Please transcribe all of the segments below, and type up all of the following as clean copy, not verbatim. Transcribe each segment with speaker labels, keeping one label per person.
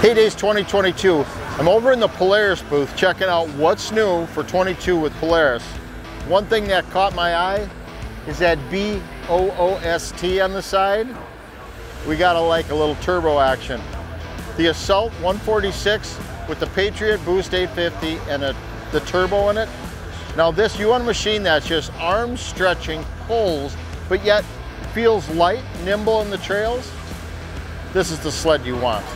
Speaker 1: Hey Days 2022. I'm over in the Polaris booth checking out what's new for 22 with Polaris. One thing that caught my eye is that B-O-O-S-T on the side. We got a little turbo action. The Assault 146 with the Patriot Boost 850 and the turbo in it. Now this, you want a machine that's just arm stretching, pulls, but yet feels light, nimble in the trails. This is the sled you want.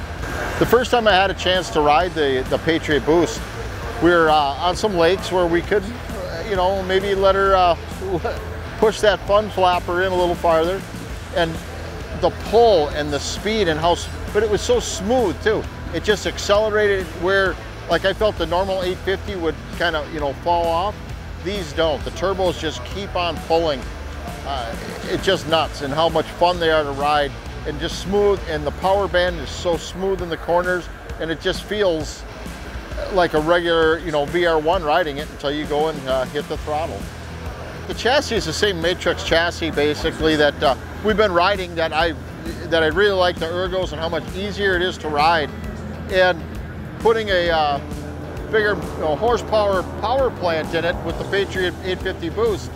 Speaker 1: The first time I had a chance to ride the Patriot Boost, we were on some lakes where we could, maybe let her push that fun flapper in a little farther. And the pull and the speed and but it was so smooth too. It just accelerated where, like I felt the normal 850 would kind of, fall off. These don't. The turbos just keep on pulling. It's just nuts and how much fun they are to ride. And just smooth, and the power band is so smooth in the corners, and it just feels like a regular, VR1 riding it until you go and hit the throttle. The chassis is the same Matrix chassis basically that we've been riding, that I really like the ergos and how much easier it is to ride. And putting a bigger horsepower power plant in it with the Patriot 850 Boost,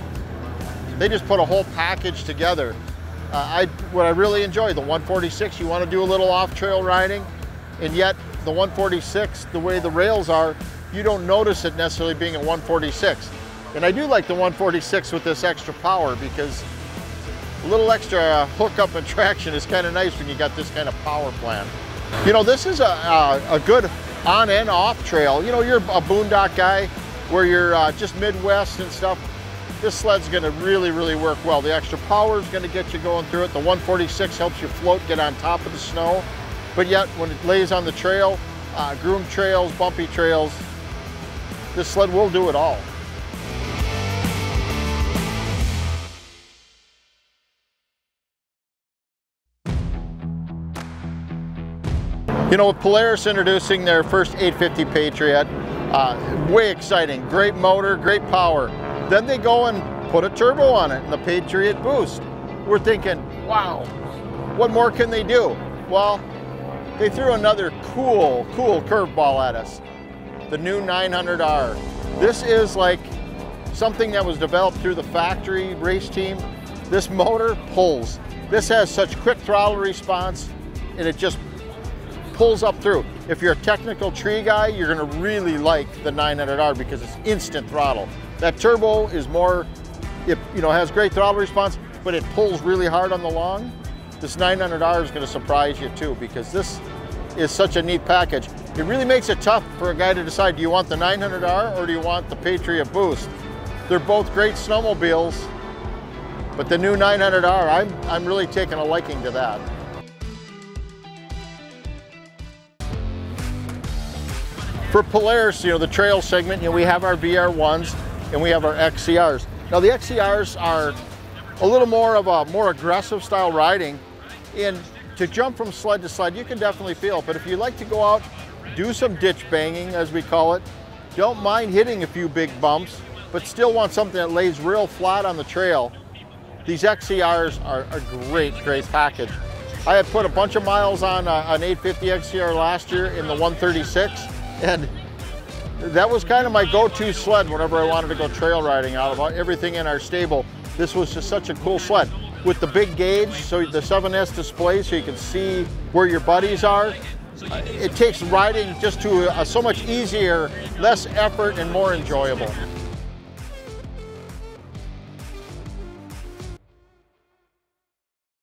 Speaker 1: they just put a whole package together. What I really enjoy, the 146, you want to do a little off-trail riding, and yet the 146, the way the rails are, you don't notice it necessarily being a 146. And I do like the 146 with this extra power because a little extra hookup and traction is kind of nice when you got this kind of power plant. This is a good on and off trail. You're a boondock guy where you're just Midwest and stuff. This sled's gonna really, really work well. The extra power is gonna get you going through it. The 146 helps you float, get on top of the snow. But yet, when it lays on the trail, groomed trails, bumpy trails, this sled will do it all. With Polaris introducing their first 850 Patriot, way exciting, great motor, great power. Then they go and put a turbo on it in the Patriot Boost. We're thinking, wow, what more can they do? Well, they threw another cool curveball at us. The new 900R. This is like something that was developed through the factory race team. This motor pulls. This has such quick throttle response, and it just pulls up through. If you're a technical tree guy, you're gonna really like the 900R because it's instant throttle. That turbo is more, it has great throttle response, but it pulls really hard on the long. This 900R is going to surprise you too, because this is such a neat package. It really makes it tough for a guy to decide, do you want the 900R or do you want the Patriot Boost? They're both great snowmobiles, but the new 900R, I'm really taking a liking to that. For Polaris, the trail segment, we have our VR1s and we have our XCRs. Now the XCRs are a little more of a more aggressive style riding, and to jump from sled to sled, you can definitely feel it. But if you like to go out, do some ditch banging, as we call it, don't mind hitting a few big bumps, but still want something that lays real flat on the trail, these XCRs are a great package. I had put a bunch of miles on an 850 XCR last year in the 136, and that was kind of my go-to sled whenever I wanted to go trail riding. Out of everything in our stable, this was just such a cool sled. With the big gauge, so the 7S display, so you can see where your buddies are. It takes riding just to so much easier, less effort, and more enjoyable.